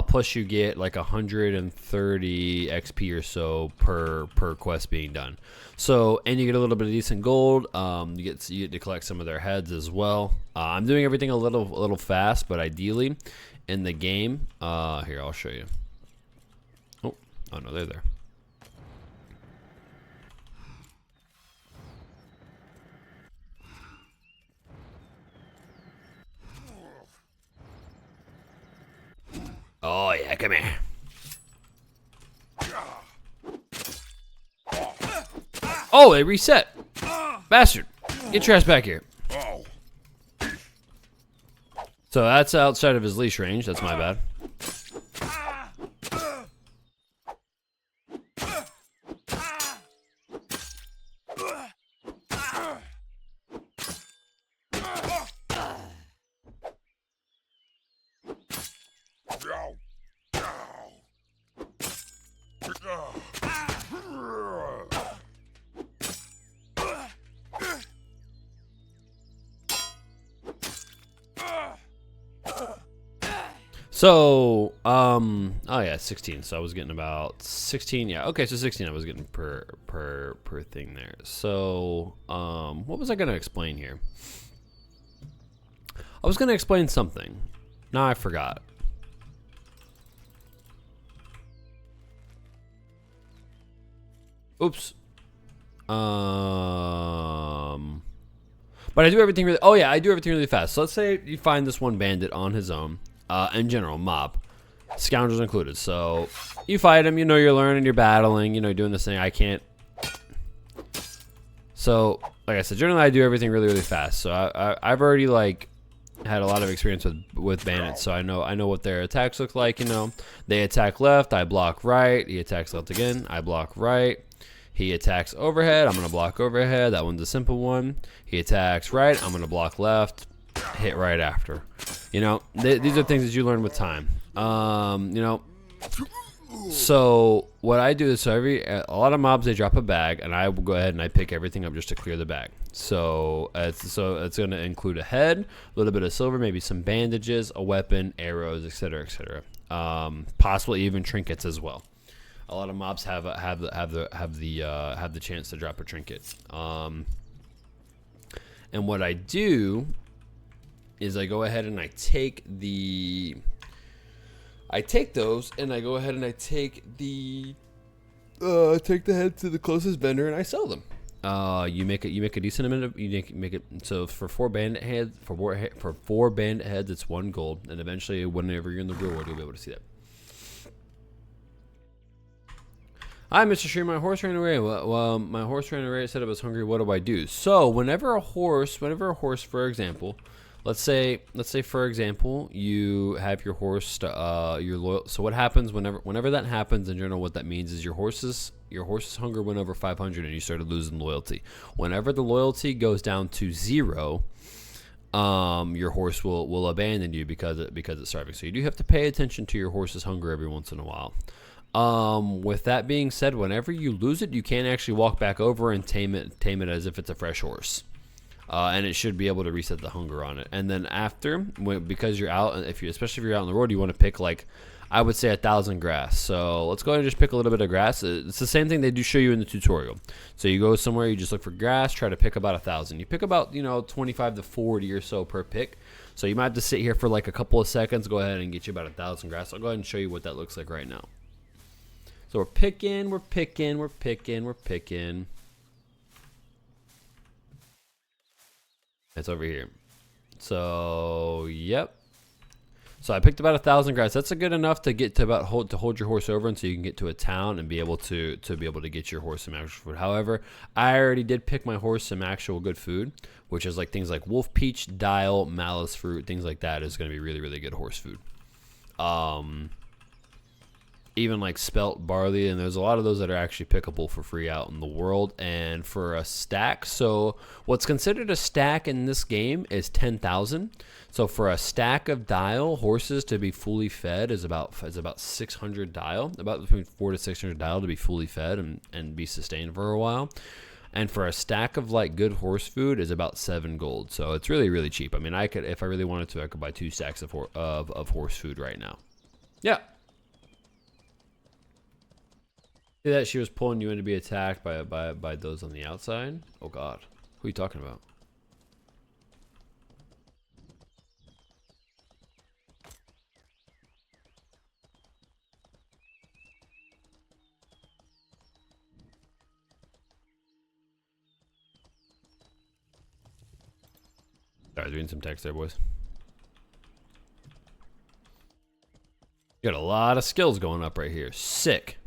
plus you get like 130 XP or so per quest being done. So, and you get a little bit of decent gold. You get to collect some of their heads as well. I'm doing everything a little fast, but ideally in the game, here I'll show you. Oh no, they're there. Oh yeah, come here. Oh, they reset. Bastard. Get your ass back here. So that's outside of his leash range. That's my bad. So, oh yeah, 16. So I was getting about 16. Yeah, okay, so 16 I was getting per thing there. So, what was I gonna explain here? I was gonna explain something. Now I forgot. Oops. But I do everything really. Oh yeah, I do everything really fast. So let's say you find this one bandit on his own. In general, mob, scoundrels included. So you fight him, you know, you're learning, you're battling, you know, you're doing this thing. I can't. So, like I said, generally I do everything really fast. So I've already like had a lot of experience with bandits, so I know what their attacks look like. You know, they attack left, I block right. He attacks left again, I block right. He attacks overhead, I'm gonna block overhead. That one's a simple one. He attacks right, I'm gonna block left. Hit right after. You know, these are things that you learn with time. You know, so what I do is, so a lot of mobs, they drop a bag, and I will go ahead and I pick everything up just to clear the bag. So it's going to include a head, a little bit of silver, maybe some bandages, a weapon, arrows, etc., etc. Possibly even trinkets as well. A lot of mobs have the chance to drop a trinket. And what I do is I go ahead and I take those and I go ahead and I take the head to the closest vendor and I sell them. You make a decent amount of, you make it, so for 4 bandit heads, for 4 bandit heads, it's 1 gold, and eventually whenever you're in the real world, you'll be able to see that. Hi, Mr. Stream. My horse ran away. Well, my horse ran away. I said I was hungry. What do I do? So whenever a horse, for example, let's say for example, you have your horse, your loyal. So what happens whenever that happens in general? What that means is your horse's hunger went over 500 and you started losing loyalty. Whenever the loyalty goes down to 0, your horse will abandon you because it's starving. So you do have to pay attention to your horse's hunger every once in a while. With that being said, whenever you lose it, you can actually walk back over and tame it as if it's a fresh horse. And it should be able to reset the hunger on it. And then after, because you're out, especially if you're out on the road, you want to pick, like, I would say 1,000 grass. So let's go ahead and just pick a little bit of grass. It's the same thing they do show you in the tutorial. So you go somewhere, you just look for grass, try to pick about 1,000. You pick about, 25 to 40 or so per pick. So you might have to sit here for like a couple of seconds, go ahead and get you about 1,000 grass. I'll go ahead and show you what that looks like right now. So we're picking. It's over here. So, yep. So I picked about 1,000 grass. That's a good enough to get to hold your horse over until you can get to a town and be able to get your horse some actual food. However, I already did pick my horse some actual good food, which is like things like wolf peach, dial, malice fruit, things like that is going to be really, really good horse food. Even like spelt barley, and there's a lot of those that are actually pickable for free out in the world. And for a stack, so what's considered a stack in this game is 10,000. So for a stack of dial horses to be fully fed is about 600 dial, about between 400 to 600 dial to be fully fed and be sustained for a while. And for a stack of like good horse food is about 7 gold. So it's really, really cheap. I mean, I could, if I really wanted to, I could buy 2 stacks of horse food right now. Yeah. See that she was pulling you in to be attacked by those on the outside? Oh god. Who are you talking about? Sorry, reading some text there, boys. You got a lot of skills going up right here. Sick.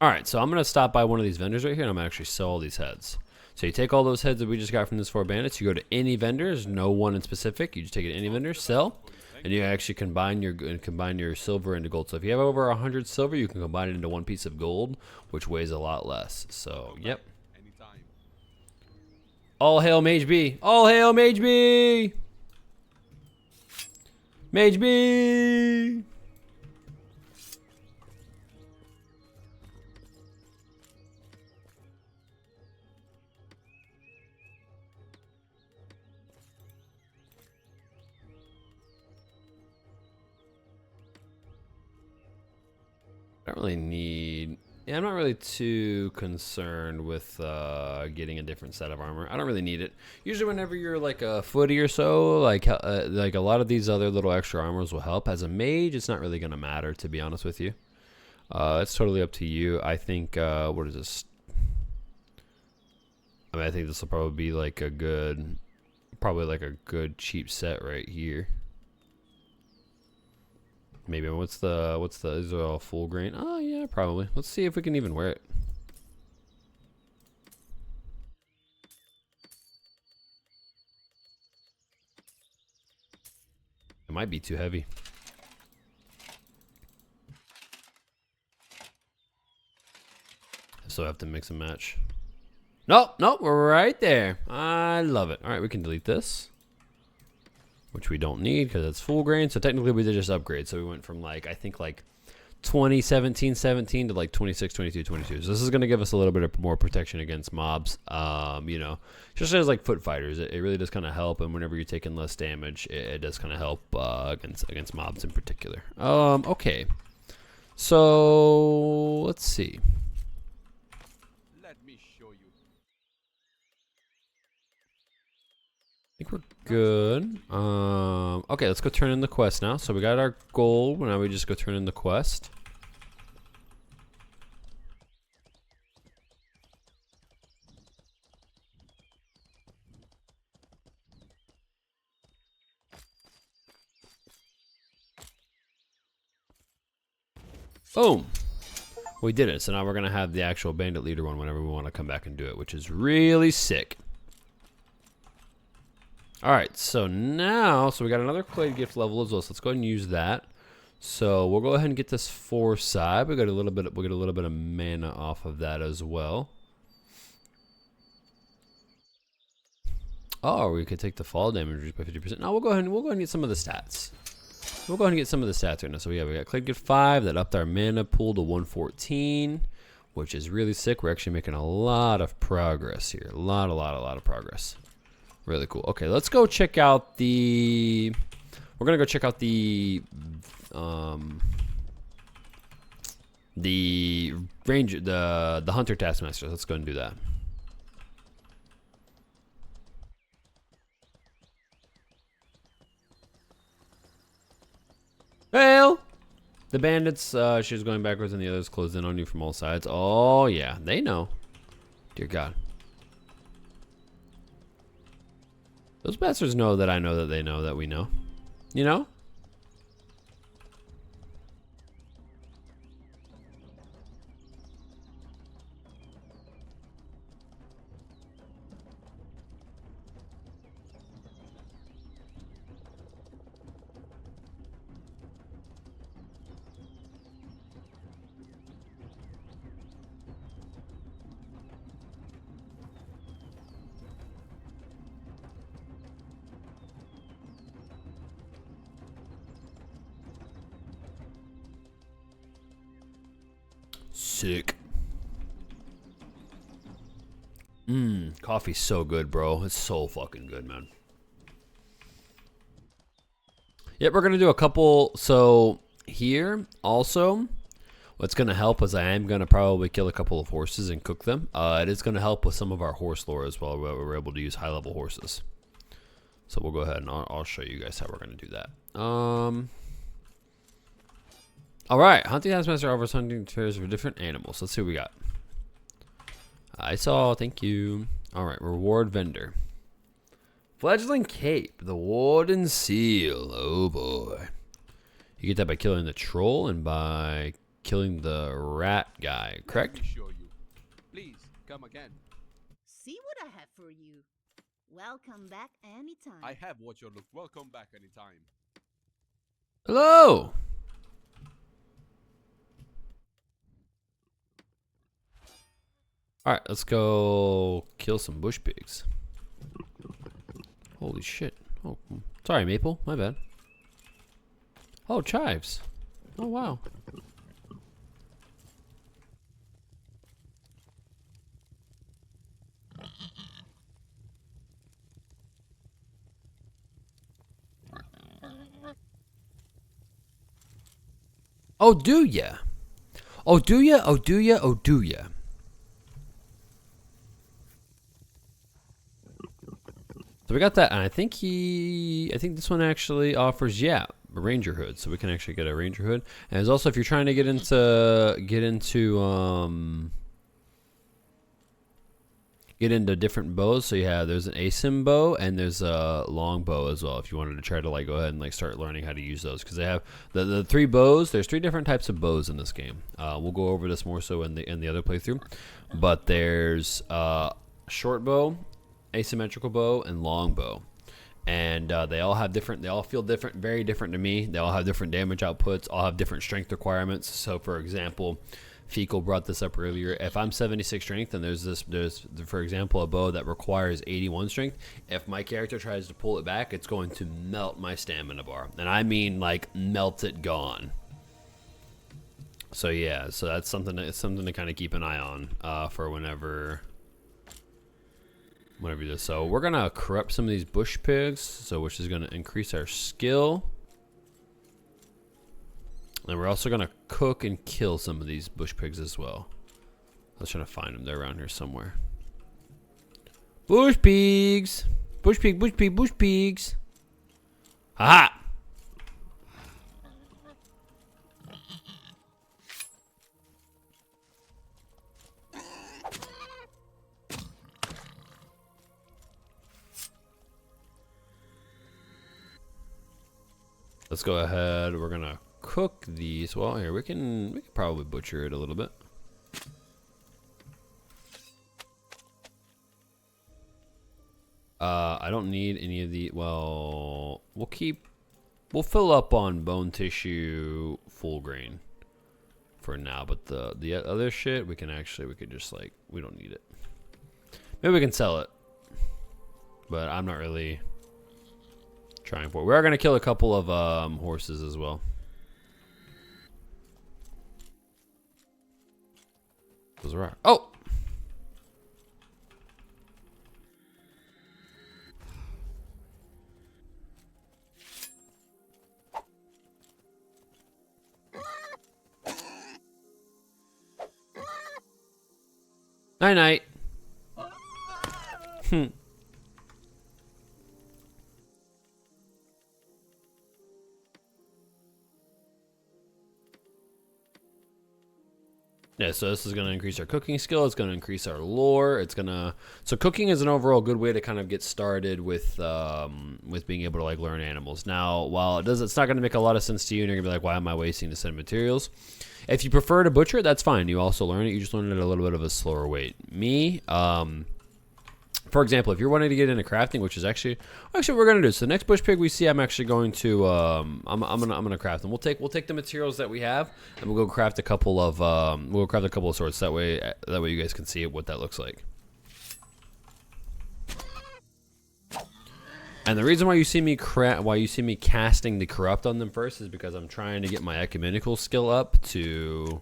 Alright, so I'm going to stop by one of these vendors right here, and I'm going to actually sell all these heads. So you take all those heads that we just got from this 4 bandits, you go to any vendor, there's no one in specific, you just take it to any vendor, sell, and you actually combine your silver into gold. So if you have over 100 silver, you can combine it into one piece of gold, which weighs a lot less. So, yep. All hail Mage B! All hail Mage B! Mage B! I don't really need... Yeah, I'm not really too concerned with getting a different set of armor. I don't really need it. Usually whenever you're like a footy or so, like a lot of these other little extra armors will help. As a mage, it's not really going to matter, to be honest with you. It's totally up to you. I think, what is this? I mean, I think this will probably be like a good, cheap set right here. Maybe what's the is it all full grain? Oh yeah, probably. Let's see if we can even wear it. It might be too heavy. So I have to mix and match. Nope, nope, we're right there. I love it. All right, we can delete this, which we don't need because it's full grain. So technically we did just upgrade. So we went from like, I think like 17 to like 26, 22, 22. So this is going to give us a little bit of more protection against mobs. You know, just as like foot fighters, it really does kind of help. And whenever you're taking less damage, it does kind of help against mobs in particular. Okay. So let's see. Let me show you. I think we're good. Okay, let's go turn in the quest now. So we got our goal. Now we just go turn in the quest. Boom. We did it. So now we're going to have the actual bandit leader one whenever we want to come back and do it, which is really sick. Alright, so now, we got another clay gift level as well, so let's go ahead and use that. So we'll go ahead and get this foresight. We get a little bit of mana off of that as well. Oh, we could take the fall damage reduced by 50%. No, we'll go ahead and get some of the stats. We'll go ahead and get some of the stats right now. So yeah, we got clay gift 5 that upped our mana pool to 114, which is really sick. We're actually making a lot of progress here. A lot of progress. Really cool. Okay, let's go check out the... We're going to go check out the ranger, the hunter taskmaster. Let's go and do that. Well, the bandits, she's going backwards and the others closed in on you from all sides. Oh, yeah, they know. Dear God. Those bastards know that I know that they know that we know. You know? Sick. Coffee's so good, bro. It's so fucking good, man. Yep, we're gonna do a couple. So here also, what's gonna help is I am gonna probably kill a couple of horses and cook them. It is gonna help with some of our horse lore as well, where we're able to use high level horses. So we'll go ahead and I'll show you guys how we're gonna do that. All right, hunting taskmaster offers hunting materials for different animals. Let's see what we got. I saw. Thank you. All right, reward vendor. Fledgling Cape, the Warden Seal. Oh boy. You get that by killing the troll and by killing the rat guy, correct? Let me show you. Please come again. See what I have for you. Welcome back anytime. I have what you look. Welcome back anytime. Hello. All right, let's go kill some bush pigs. Holy shit. Oh, sorry, Maple. My bad. Oh, chives. Oh, wow. Oh, do ya? Oh, do ya? Oh, do ya? Oh, do ya? So we got that, and I think this one actually offers, yeah, a ranger hood. So we can actually get a ranger hood. And there's also, if you're trying to get into different bows, so there's an asim bow and there's a long bow as well. If you wanted to try to like go ahead and like start learning how to use those, because they have the three bows. There's three different types of bows in this game. We'll go over this more so in the other playthrough, but there's short bow, asymmetrical bow, and long bow, and they all feel different, very different to me. They all have different damage outputs, all have different strength requirements. So for example, Fecal brought this up earlier. If I'm 76 strength and there's for example a bow that requires 81 strength, if my character tries to pull it back, it's going to melt my stamina bar, and I mean like melt it gone. So yeah, so that's something to kind of keep an eye on for whenever you do. So we're gonna corrupt some of these bush pigs, so which is gonna increase our skill, and we're also gonna cook and kill some of these bush pigs as well. Let's try to find them. They're around here somewhere. Bush pigs, bush pig, bush pig, bush pigs. Haha. Let's go ahead. We're gonna cook these. Well, here we can probably butcher it a little bit. I don't need any of the. Well, we'll fill up on bone tissue full grain for now, but the other shit we could just like, we don't need it. Maybe we can sell it, but I'm not really trying for it. We are gonna kill a couple of horses as well. Those are oh. Night night. Yeah, so this is going to increase our cooking skill. It's going to increase our lore. So cooking is an overall good way to kind of get started with being able to like learn animals. Now, while it's not going to make a lot of sense to you, and you're going to be like, why am I wasting the set of materials? If you prefer to butcher, that's fine. You also learn it. You just learn it at a little bit of a slower rate. Me, for example, if you're wanting to get into crafting, which is actually what we're gonna do. So the next bush pig we see, I'm actually going to I'm gonna craft them. We'll take the materials that we have, and we'll go craft a couple of swords. That way you guys can see what that looks like. And the reason why you see me casting the corrupt on them first is because I'm trying to get my ecumenical skill up to.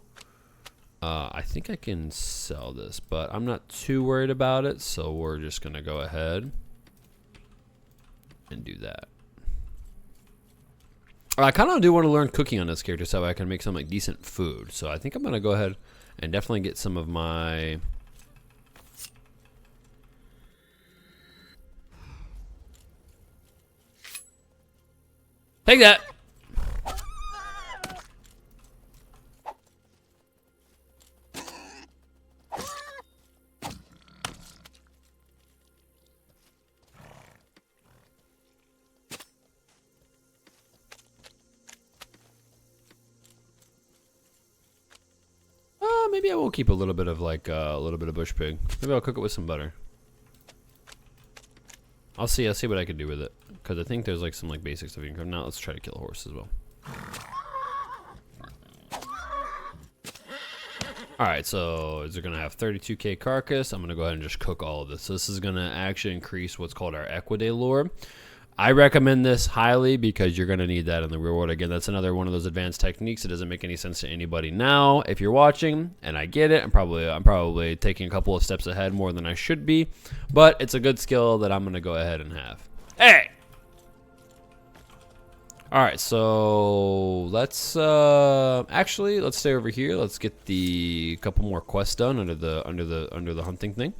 I think I can sell this, but I'm not too worried about it, so we're just gonna go ahead and do that. I kind of do want to learn cooking on this character so I can make some like decent food. So I think I'm gonna go ahead and definitely get some of my. Take that. Maybe I will keep a little bit of like a little bit of bush pig. Maybe I'll cook it with some butter. I'll see what I can do with it because I think there's like some like basic stuff you can cook. Now let's try to kill a horse as well. All right, so they're gonna have 32k carcass. I'm gonna go ahead and just cook all of this. So this is gonna actually increase what's called our equidae lore. I recommend this highly because you're going to need that in the real world. Again, that's another one of those advanced techniques. It doesn't make any sense to anybody now. If you're watching, and I get it, I'm probably taking a couple of steps ahead more than I should be, but it's a good skill that I'm going to go ahead and have. Hey! All right, so let's actually let's stay over here. Let's get the couple more quests done under the hunting thing.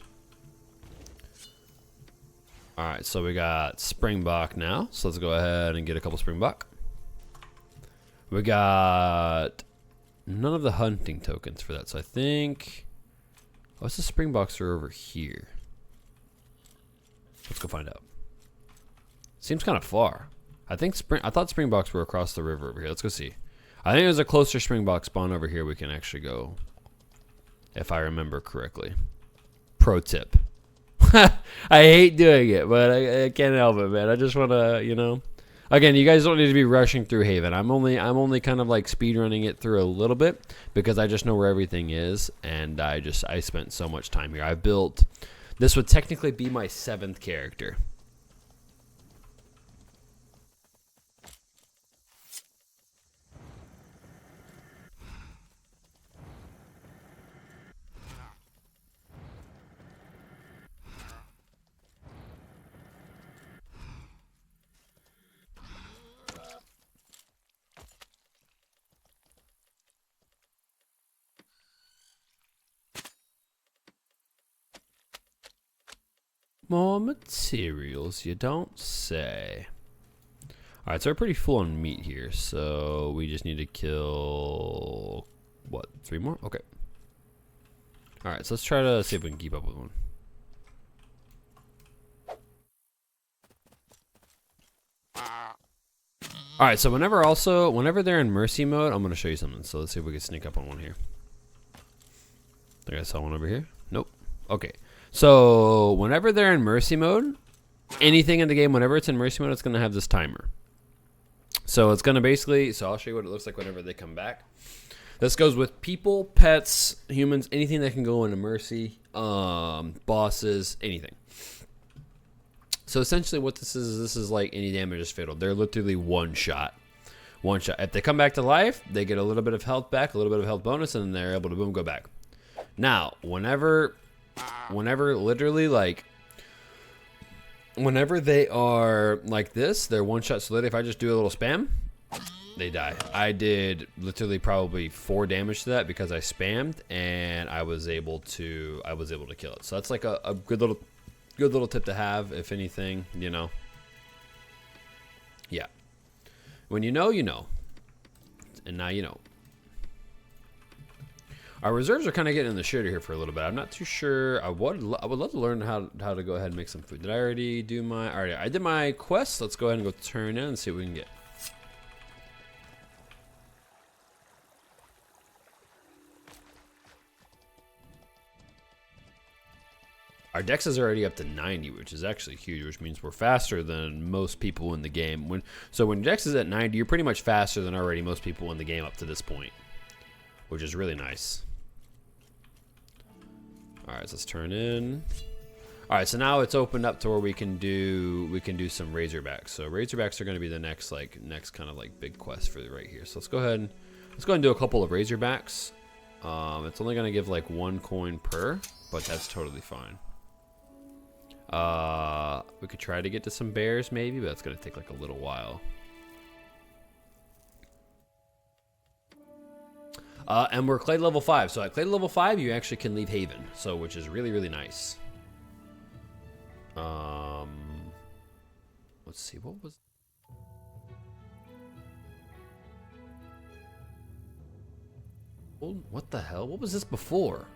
All right, so we got Springbok now. So let's go ahead and get a couple Springbok. We got none of the hunting tokens for that. So I think, what's the Springboks are over here? Let's go find out. Seems kind of far. I thought Springboks were across the river over here. Let's go see. I think there's a closer Springbok spawn over here we can actually go, if I remember correctly. Pro tip. I hate doing it, but I can't help it, man. I just want to, you know. Again, you guys don't need to be rushing through Haven. I'm only kind of like speed running it through a little bit because I just know where everything is, and I spent so much time here. I've built. This would technically be my 7th character. More materials, you don't say. Alright, so we're pretty full on meat here, so we just need to kill, what, 3 more? Okay. Alright, so let's try to see if we can keep up with one. Alright, so whenever they're in mercy mode, I'm going to show you something. So let's see if we can sneak up on one here. I think I saw one over here. Nope. Okay. So whenever they're in mercy mode, anything in the game, whenever it's in mercy mode, it's going to have this timer. So it's going to basically, so I'll show you what it looks like whenever they come back. This goes with people, pets, humans, anything that can go into mercy, bosses, anything. So essentially what this is like any damage is fatal. They're literally one shot. One shot. If they come back to life, they get a little bit of health back, a little bit of health bonus, and then they're able to boom, go back. Now, whenever literally like, whenever they are like this, they're one shot. So if I just do a little spam, they die. I did literally probably 4 damage to that because I spammed, and I was able to kill it. So that's like a good little tip to have, if anything, you know. Yeah. When you know, you know. And now you know. Our reserves are kind of getting in the shitter here for a little bit. I'm not too sure. I would love to learn how to go ahead and make some food. Did I already do my... Alright, I did my quest. Let's go ahead and go turn in and see what we can get. Our dex is already up to 90, which is actually huge, which means we're faster than most people in the game. So when your dex is at 90, you're pretty much faster than already most people in the game up to this point, which is really nice. All right, so let's turn in. All right, so now it's opened up to where we can do some Razorbacks. So Razorbacks are going to be the next kind of like big quest for right here. So let's go ahead and do a couple of Razorbacks. It's only going to give like 1 coin per, but that's totally fine. We could try to get to some bears maybe, but that's going to take like a little while. And we're clay level 5. So at clay level 5, you actually can leave Haven. So, which is really, really nice. Let's see, what was... What the hell? What was this before?